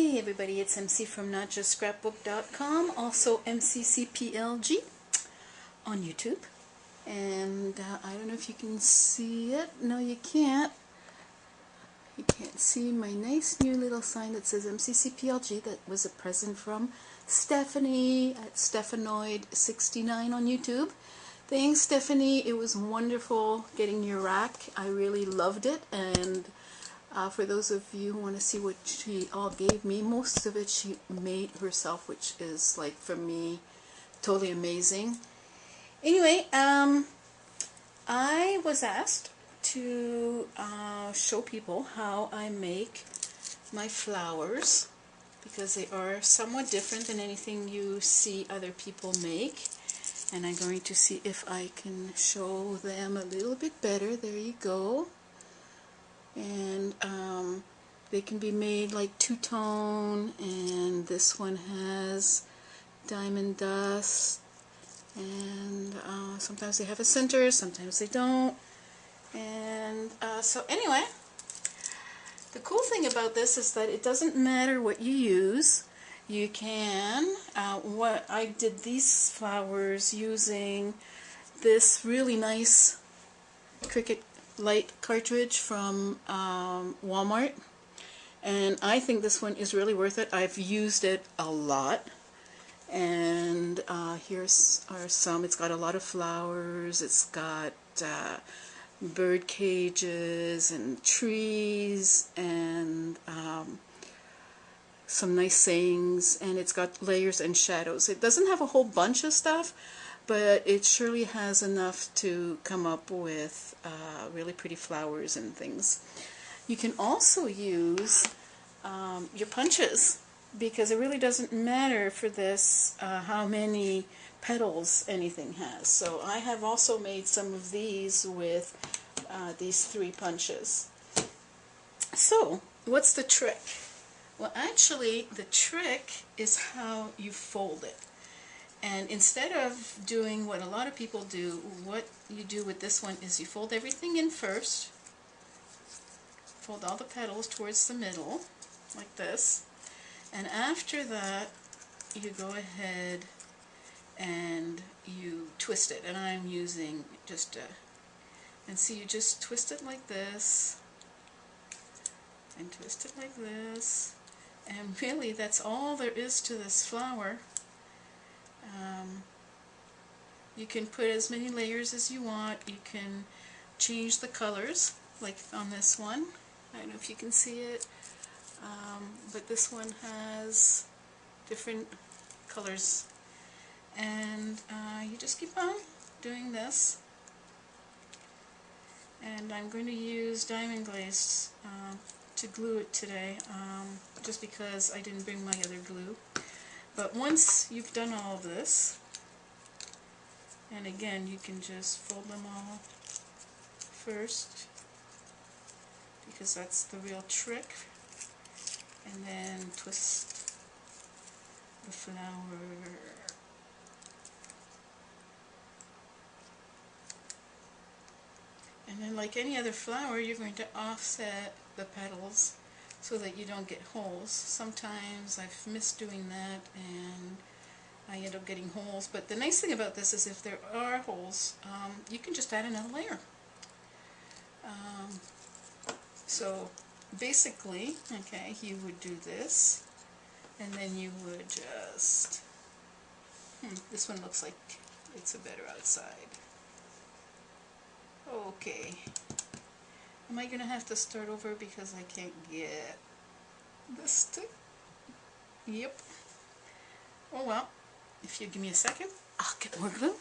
Hey everybody, it's MC from NotJustScrapbook.com, also MCCPLG on YouTube. And I don't know if you can see it. No, you can't. You can't see my nice new little sign that says MCCPLG. That was a present from Stephanie at Stephanoid69 on YouTube. Thanks, Stephanie. It was wonderful getting your rack. I really loved it. And for those of you who want to see what she all gave me, most of it she made herself, which is, like, for me, totally amazing. Anyway, I was asked to show people how I make my flowers, because they are somewhat different than anything you see other people make. And I'm going to see if I can show them a little bit better. There you go. And they can be made like two-tone, and this one has diamond dust, and sometimes they have a center, sometimes they don't. And so anyway, the cool thing about this is that it doesn't matter what you use. You can, what I did these flowers using this really nice Cricut light cartridge from Walmart, and I think this one is really worth it. I've used it a lot, and here's are some. It's got a lot of flowers, it's got bird cages and trees and some nice sayings, and it's got layers and shadows. It doesn't have a whole bunch of stuff, but it surely has enough to come up with really pretty flowers and things. You can also use your punches, because it really doesn't matter for this how many petals anything has. So I have also made some of these with these 3 punches. So what's the trick? Well, actually the trick is how you fold it. And instead of doing what a lot of people do, what you do with this one is you fold everything in first. Fold all the petals towards the middle, like this. And after that, you go ahead and you twist it. And I'm using just and see, you just twist it like this, and twist it like this. And really, that's all there is to this flower. You can put as many layers as you want. You can change the colors, like on this one. I don't know if you can see it, but this one has different colors. And you just keep on doing this. And I'm going to use diamond glaze to glue it today, just because I didn't bring my other glue. But once you've done all of this, and again, you can just fold them all first, because that's the real trick, and then twist the flower. And then, like any other flower, you're going to offset the petals so that you don't get holes. Sometimes I've missed doing that and I end up getting holes, but the nice thing about this is if there are holes, you can just add another layer. So basically, okay, you would do this, and then you would just, this one looks like it's a better outside. Okay, am I going to have to start over because I can't get this stick? Yep. Oh well. If you give me a second, I'll get more glue.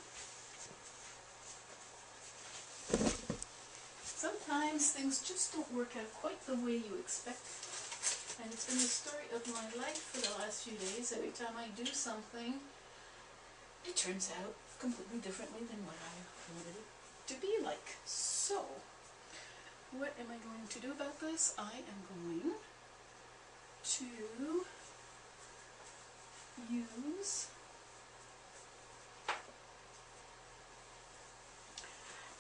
Sometimes things just don't work out quite the way you expect. And it's been the story of my life for the last few days. Every time I do something, it turns out completely differently than what I wanted it to be like. So, what am I going to do about this? I am going to use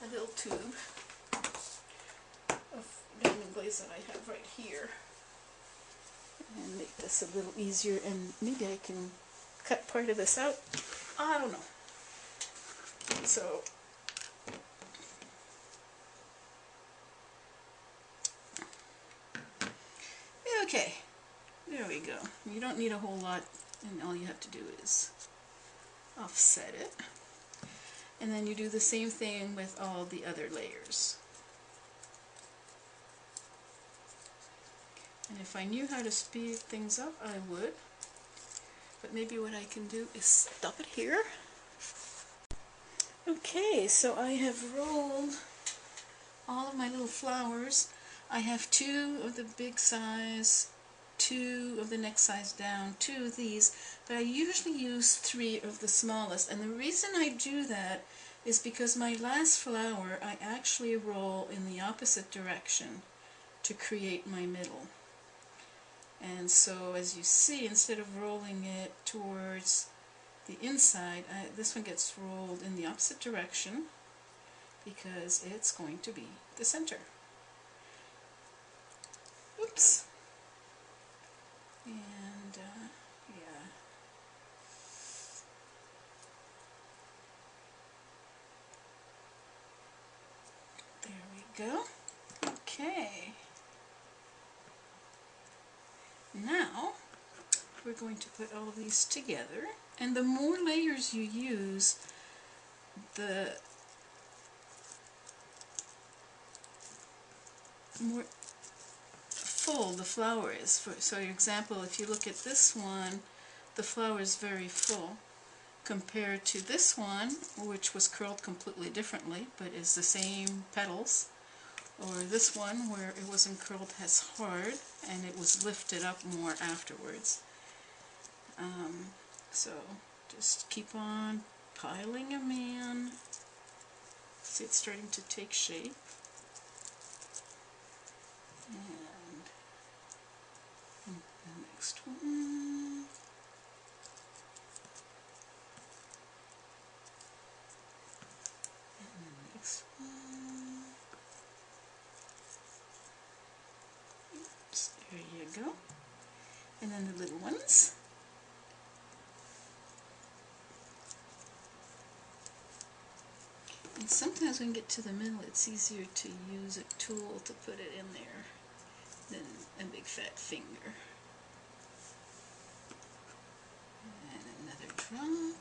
a little tube of diamond glaze that I have right here. and make this a little easier, and maybe I can cut part of this out. I don't know. So okay, there we go. You don't need a whole lot, and all you have to do is offset it. And then you do the same thing with all the other layers. And if I knew how to speed things up, I would. But maybe what I can do is stop it here. Okay, so I have rolled all of my little flowers. I have 2 of the big size, 2 of the next size down, 2 of these, but I usually use 3 of the smallest. And the reason I do that is because my last flower I actually roll in the opposite direction to create my middle. And so as you see, instead of rolling it towards the inside, this one gets rolled in the opposite direction because it's going to be the center. Oops. And yeah. There we go. Okay. Now we're going to put all of these together, and the more layers you use, the more full the flower is. So for example, if you look at this one, the flower is very full compared to this one, which was curled completely differently but is the same petals, or this one where it wasn't curled as hard and it was lifted up more afterwards. So just keep on piling them in. See, it's starting to take shape. And the next one. And the next one. Oops, there you go. And then the little ones. And sometimes when you get to the middle, it's easier to use a tool to put it in there than a big fat finger. And another drop.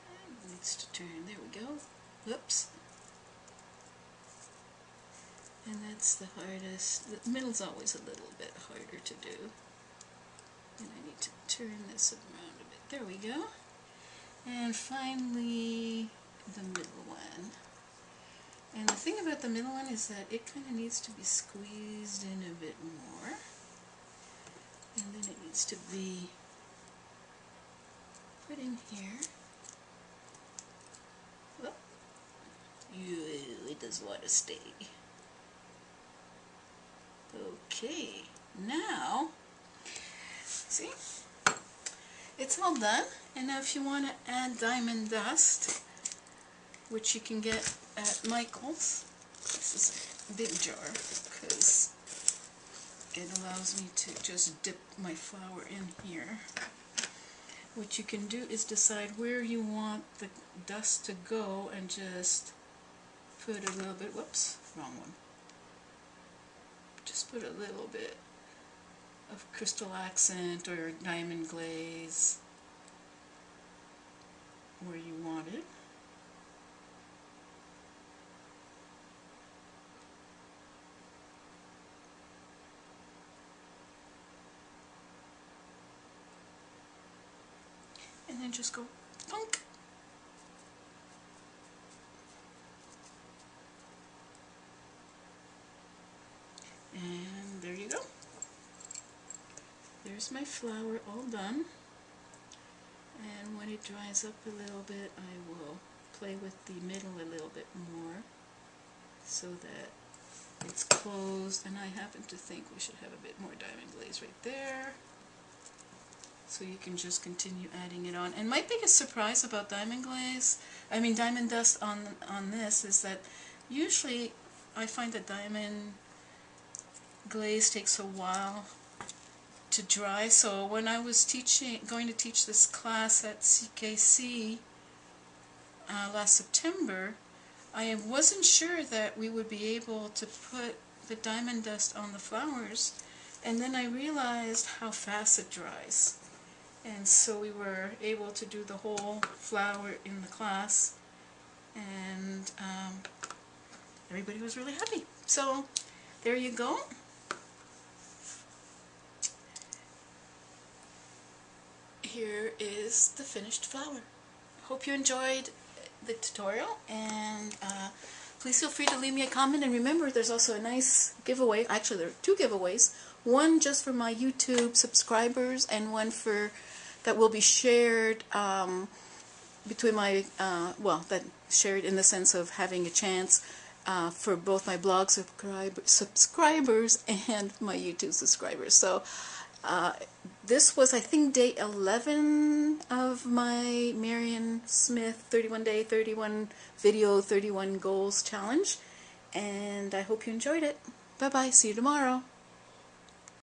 And needs to turn. There we go. Whoops. And that's the hardest. The middle's always a little bit harder to do. And I need to turn this around a bit. There we go. And finally, the middle one. And the thing about the middle one is that it kind of needs to be squeezed in a bit more. And then it needs to be put in here. Oh, it does want to stay. Okay, now, see, it's all done. And now if you want to add diamond dust, which you can get at Michael's, this is a big jar because it allows me to just dip my flower in here. What you can do is decide where you want the dust to go and just put a little bit, whoops, wrong one. Just put a little bit of crystal accent or diamond glaze where you want it. And then just go thunk. And there you go. There's my flower all done. And when it dries up a little bit, I will play with the middle a little bit more so that it's closed. And I happen to think we should have a bit more diamond glaze right there. So you can just continue adding it on. And my biggest surprise about diamond dust on this is that usually I find that diamond glaze takes a while to dry, so when I was going to teach this class at CKC last September, I wasn't sure that we would be able to put the diamond dust on the flowers, and then I realized how fast it dries. And so we were able to do the whole flower in the class, and everybody was really happy. So there you go. Here is the finished flower. Hope you enjoyed the tutorial, and please feel free to leave me a comment. And remember, there's also a nice giveaway. Actually, there are two giveaways. One just for my YouTube subscribers, and one for that will be shared between my well, that shared in the sense of having a chance for both my blog subscribers and my YouTube subscribers. So this was, I think, day 11 of my Marion Smith 31 day, 31 video, 31 goals challenge, and I hope you enjoyed it. Bye bye, see you tomorrow.